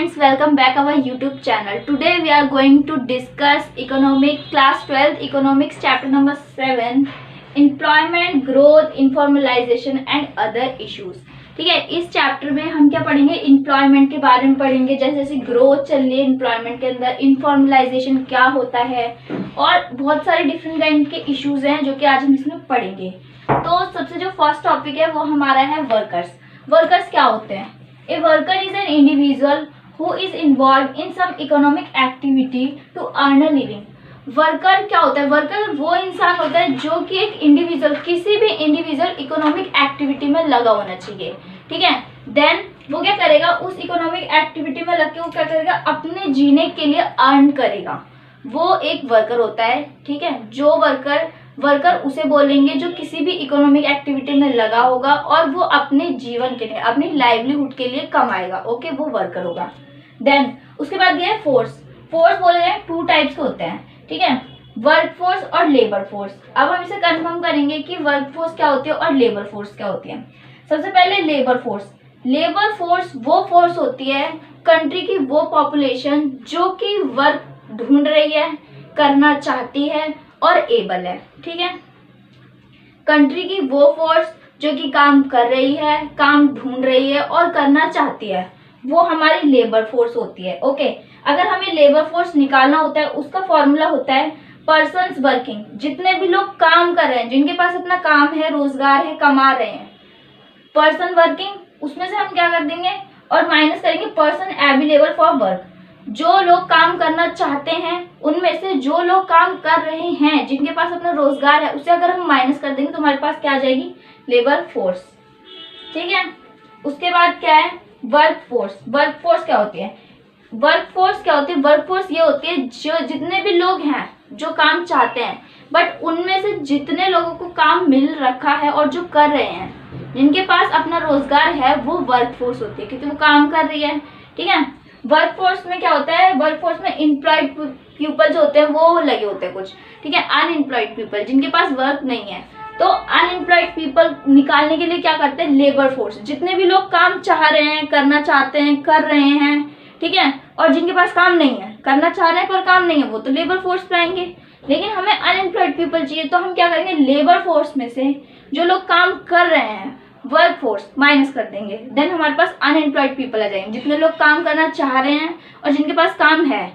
friends, welcome back our YouTube channel. Today we are going to discuss economic class 12 economics chapter number 7 employment growth informalization and other issues. ठीक है, इस chapter में हम क्या पढ़ेंगे, employment के बारे में पढ़ेंगे। जैसे जैसे ग्रोथ चल रही है एम्प्लॉयमेंट के अंदर, इनफॉर्मलाइजेशन क्या होता है और बहुत सारे डिफरेंट काइंड के इश्यूज हैं जो कि आज हम इसमें पढ़ेंगे। तो सबसे जो फर्स्ट टॉपिक है वो हमारा है वर्कर्स। वर्कर्स क्या होते हैं? A worker is an individual who is involved in some economic activity to earn a living. Worker क्या होता है? वर्कर वो इंसान होता है जो कि एक इंडिविजुअल, किसी भी इंडिविजुअल इकोनॉमिक एक्टिविटी में लगा होना चाहिए। ठीक है, देन वो क्या करेगा, उस इकोनॉमिक एक्टिविटी में लग के वो क्या करेगा, अपने जीने के लिए अर्न करेगा। वो एक वर्कर होता है। ठीक है, जो वर्कर उसे बोलेंगे जो किसी भी इकोनॉमिक एक्टिविटी में लगा होगा और वो अपने जीवन के लिए, अपनी लाइवलीहुड के लिए कमाएगा। ओके, वो वर्कर होगा। देन उसके बाद ये फोर्स। फोर्स बोले जाए टू टाइप्स के होते हैं। ठीक है, वर्क फोर्स और लेबर फोर्स। अब हम इसे कंफर्म करेंगे कि वर्क फोर्स क्या होती है और लेबर फोर्स क्या होती है। सबसे पहले लेबर फोर्स। लेबर फोर्स वो फोर्स होती है, कंट्री की वो पॉपुलेशन जो कि वर्क ढूंढ रही है, करना चाहती है और एबल है। ठीक है, कंट्री की वो फोर्स जो कि काम कर रही है, काम ढूंढ रही है और करना चाहती है, वो हमारी लेबर फोर्स होती है। ओके, अगर हमें लेबर फोर्स निकालना होता है, उसका फॉर्मूला होता है पर्सन्स वर्किंग। जितने भी लोग काम कर रहे हैं, जिनके पास अपना काम है, रोजगार है, कमा रहे हैं, पर्सन वर्किंग, उसमें से हम क्या कर देंगे और माइनस करेंगे पर्सन अवेलेबल फॉर वर्क। जो लोग काम करना चाहते हैं उनमें से जो लोग काम कर रहे हैं, जिनके पास अपना रोजगार है, उसे अगर हम माइनस कर देंगे तो हमारे पास क्या आ जाएगी, लेबर फोर्स। ठीक है, उसके बाद क्या है, वर्क फोर्स। वर्क फोर्स क्या होती है? वर्क फोर्स क्या होती है? वर्क फोर्स ये होती है जो जितने भी लोग हैं जो काम चाहते हैं, बट उनमें से जितने लोगों को काम मिल रखा है और जो कर रहे हैं, जिनके पास अपना रोजगार है, वो वर्क फोर्स होती है क्योंकि वो काम कर रही है। ठीक है, वर्क फोर्स में क्या होता है, वर्क फोर्स में एम्प्लॉयड पीपल जो होते हैं वो लगे होते हैं कुछ। ठीक है, अनएम्प्लॉयड पीपल जिनके पास वर्क नहीं है, तो अनएम्प्लॉयड पीपल निकालने के लिए क्या करते हैं, लेबर फोर्स। जितने भी लोग काम चाह रहे हैं, करना चाहते हैं, कर रहे हैं, ठीक है, और जिनके पास काम नहीं है, करना चाह रहे हैं पर काम नहीं है, वो तो लेबर फोर्स पे आएंगे। लेकिन हमें अनएम्प्लॉयड पीपल चाहिए, तो हम क्या करेंगे, लेबर फोर्स में से जो लोग काम कर रहे हैं, वर्क फोर्स माइनस कर देंगे, देन हमारे पास अनएम्प्लॉयड पीपल आ जाएंगे। जितने लोग काम करना चाह रहे हैं और जिनके पास काम है,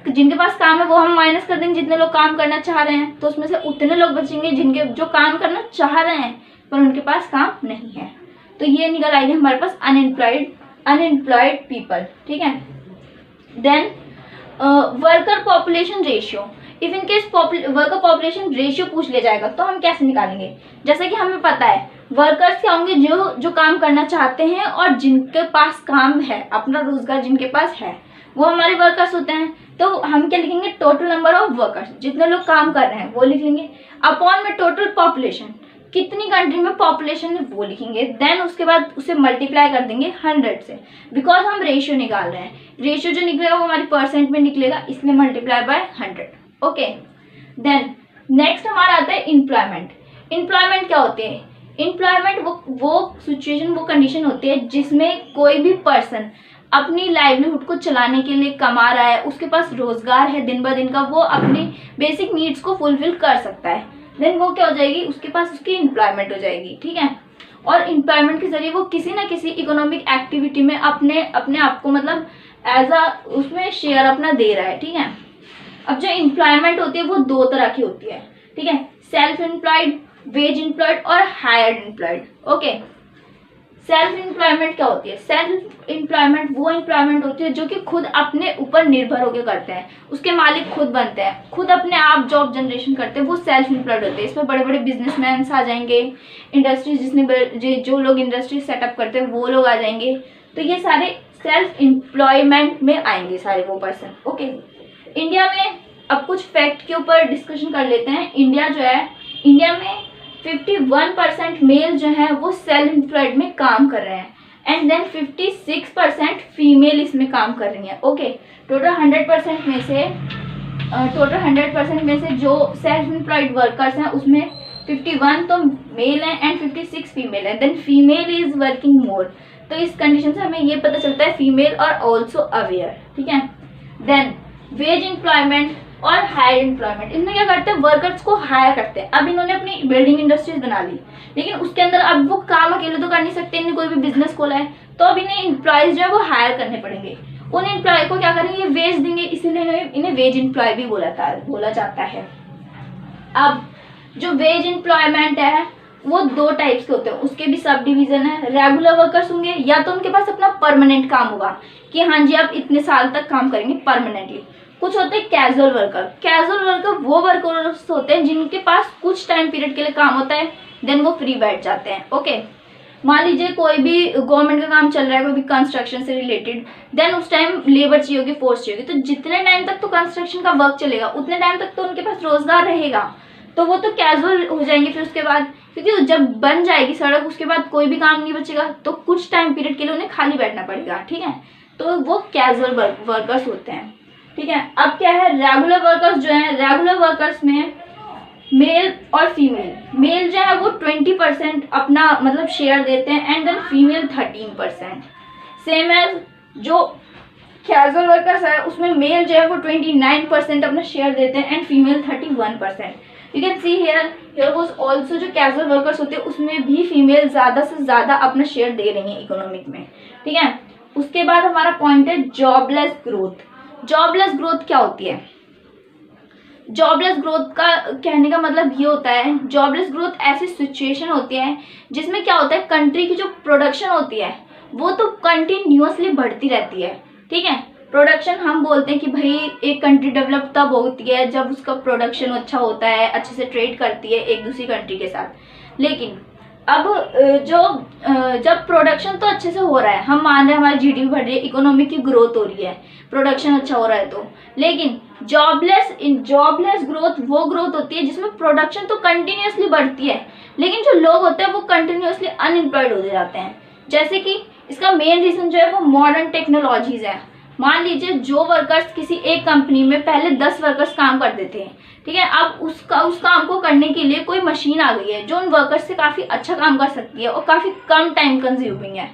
जिनके पास काम है वो हम माइनस कर देंगे जितने लोग काम करना चाह रहे हैं, तो उसमें से उतने लोग बचेंगे जिनके जो काम करना चाह रहे हैं पर उनके पास काम नहीं है। तो ये निकल आएंगे हमारे पास अनएम्प्लॉयड पीपल। ठीक है, then worker population ratio. If in case worker population ratio पूछ लिया जाएगा तो हम कैसे निकालेंगे? जैसे कि हमें पता है वर्कर्स क्या होंगे, जो काम करना चाहते हैं और जिनके पास काम है, अपना रोजगार जिनके पास है, वो हमारे वर्कर्स होते हैं। तो हम क्या लिखेंगे, टोटल नंबर ऑफ वर्कर्स, जितने लोग काम कर रहे हैं वो लिख लेंगे, अपॉन में टोटल पॉपुलेशन, कितनी कंट्री में पॉपुलेशन है वो लिखेंगे। देन उसके बाद उसे मल्टीप्लाई कर देंगे 100 से, बिकॉज हम रेशियो निकाल रहे हैं। रेशियो जो निकलेगा वो हमारी परसेंट में निकलेगा, इसलिए multiply by 100। Okay, then next हमारा आता है एम्प्लॉयमेंट। एम्प्लॉयमेंट क्या होती है? एम्प्लॉयमेंट वो सिचुएशन, वो कंडीशन होती है जिसमें कोई भी पर्सन अपनी लाइवलीहुड को चलाने के लिए कमा रहा है, उसके पास रोजगार है दिन ब दिन का, वो अपनी बेसिक नीड्स को फुलफिल कर सकता है। देन वो क्या हो जाएगी, उसके पास उसकी एम्प्लॉयमेंट हो जाएगी। ठीक है, और एम्प्लॉयमेंट के जरिए वो किसी ना किसी इकोनॉमिक एक्टिविटी में अपने आप को मतलब एज अ उसमें शेयर अपना दे रहा है। ठीक है, अब जो एम्प्लॉयमेंट होती है वो दो तरह की होती है। ठीक है, सेल्फ एम्प्लॉयड, वेज एम्प्लॉयड और hired employed. Okay, self employment क्या होती है? सेल्फ एम्प्लॉयमेंट वो एम्प्लॉयमेंट होती है जो कि खुद अपने ऊपर निर्भर होकर करते हैं, उसके मालिक खुद बनते हैं, खुद अपने आप जॉब जनरेशन करते हैं, वो सेल्फ एम्प्लॉयड होते हैं। इसमें बड़े बड़े बिजनेसमैन आ जाएंगे, इंडस्ट्रीज जिसने जो लोग इंडस्ट्री सेटअप करते हैं वो लोग आ जाएंगे। तो ये सारे सेल्फ एम्प्लॉयमेंट में आएंगे सारे वो पर्सन। ओके, इंडिया में अब कुछ फैक्ट के ऊपर डिस्कशन कर लेते हैं। इंडिया में 51% मेल जो है वो सेल्फ एम्प्लॉयड में काम कर रहे हैं, एंड देन 56% फीमेल इसमें काम कर रही हैं। ओके, टोटल 100% में से जो सेल्फ एम्प्लॉयड वर्कर्स हैं उसमें 51 तो मेल हैं एंड 56 फीमेल हैं। Then female is working more, तो इस कंडीशन से हमें ये पता चलता है फीमेल और ऑल्सो अवेयर, ठीक है। देन वेज एम्प्लॉयमेंट और हायर एम्प्लॉयमेंट, इनमें क्या करते हैं, वर्कर्स को हायर करते हैं। अब इन्होंने अपनी बिल्डिंग इंडस्ट्रीज बना ली, लेकिन उसके अंदर अब वो काम अकेले तो कर नहीं सकते, इन्हें कोई भी बिजनेस खोला है, तो अब इन्हें एम्प्लॉयज जो है वो हायर करने पड़ेंगे। उन एम्प्लॉय को क्या करेंगे, वेज देंगे, इसीलिए इन्हें वेज एम्प्लॉय भी बोला जाता है। अब जो वेज एम्प्लॉयमेंट है वो दो टाइप्स के होते हैं, उसके भी सब डिवीजन है। रेगुलर वर्कर्स होंगे, या तो उनके पास अपना परमानेंट काम होगा कि हाँ जी आप इतने साल तक काम करेंगे परमानेंटली। कुछ होते हैं कैजुअल वर्कर। कैजुअल वर्कर वो वर्कर्स होते हैं जिनके पास कुछ टाइम पीरियड के लिए काम होता है, देन वो फ्री बैठ जाते हैं। ओके, मान लीजिए कोई भी गवर्नमेंट का काम चल रहा है, कोई भी कंस्ट्रक्शन से रिलेटेड, देन उस टाइम लेबर चाहिए होगी, फोर्स चाहिए होगी, तो जितने टाइम तक तो कंस्ट्रक्शन का वर्क चलेगा उतने टाइम तक तो उनके पास रोजगार रहेगा, तो वो तो कैजुअल हो जाएंगे फिर उसके बाद, क्योंकि जब बन जाएगी सड़क उसके बाद कोई भी काम नहीं बचेगा, तो कुछ टाइम पीरियड के लिए उन्हें खाली बैठना पड़ेगा, ठीक है, तो वो कैजुअल वर्कर्स होते हैं, ठीक है। अब क्या है, रेगुलर वर्कर्स जो है, रेगुलर वर्कर्स में मेल और फीमेल, मेल जो है वो 20% अपना मतलब शेयर देते हैं, and then female 13%। Same as जो कैजुअल वर्कर्स है उसमें मेल जो है वो 29% अपना शेयर देते हैं, and female 31%। You can see here was also जो कैजुअल वर्कर्स होते हैं उसमें भी फीमेल ज़्यादा से ज़्यादा अपना शेयर दे रही है इकोनॉमिक में, ठीक है। उसके बाद हमारा पॉइंट है जॉबलेस ग्रोथ। जॉबलेस ग्रोथ क्या होती है, जॉबलेस ग्रोथ का कहने का मतलब ये होता है, जॉबलेस ग्रोथ ऐसी सिचुएशन होती है जिसमें क्या होता है, कंट्री की जो प्रोडक्शन होती है वो तो कंटिन्यूअसली बढ़ती रहती है, ठीक है। प्रोडक्शन हम बोलते हैं कि भाई एक कंट्री डेवलप तब होती है जब उसका प्रोडक्शन अच्छा होता है, अच्छे से ट्रेड करती है एक दूसरी कंट्री के साथ। लेकिन अब जब प्रोडक्शन तो अच्छे से हो रहा है, हम मान रहे हैं हमारी जीडीपी बढ़ रही है, इकोनॉमी की ग्रोथ हो रही है, प्रोडक्शन अच्छा हो रहा है, तो लेकिन जॉबलेस ग्रोथ वो ग्रोथ होती है जिसमें प्रोडक्शन तो कंटिन्यूअसली बढ़ती है, लेकिन जो लोग होते हैं वो कंटिन्यूअसली अनएम्प्लॉयड हो जाते हैं। जैसे कि इसका मेन रीजन जो है वो मॉडर्न टेक्नोलॉजीज है। मान लीजिए जो वर्कर्स किसी एक कंपनी में पहले 10 वर्कर्स काम करते थे, ठीक है, अब उस काम को करने के लिए कोई मशीन आ गई है जो उन वर्कर्स से काफ़ी अच्छा काम कर सकती है और काफ़ी कम टाइम कंज्यूमिंग है,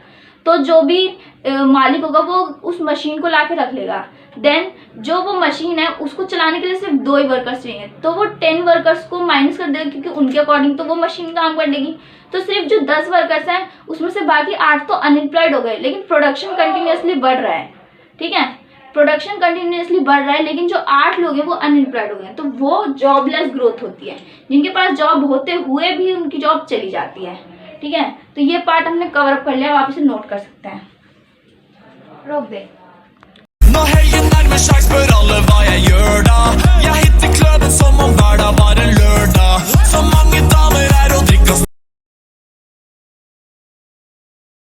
तो जो भी मालिक होगा वो उस मशीन को ला के रख लेगा। देन जो वो मशीन है उसको चलाने के लिए सिर्फ 2 ही वर्कर्स चाहिए, तो वो 10 वर्कर्स को माइनस कर देगा क्योंकि उनके अकॉर्डिंग तो वो मशीन काम कर लेगी, तो सिर्फ जो 10 वर्कर्स हैं उसमें से बाकी 8 तो अनएम्प्लॉयड हो गए, लेकिन प्रोडक्शन कंटिन्यूअसली बढ़ रहा है, ठीक है, प्रोडक्शन कंटिन्यूअसली बढ़ रहा है, लेकिन जो 8 लोग हैं वो अनएम्प्लॉयड हो गए, तो वो जॉबलेस ग्रोथ होती है, जिनके पास जॉब होते हुए भी उनकी जॉब चली जाती है, ठीक है। तो ये पार्ट हमने कवर अप कर लिया, आप इसे नोट कर सकते हैं। रोक दे।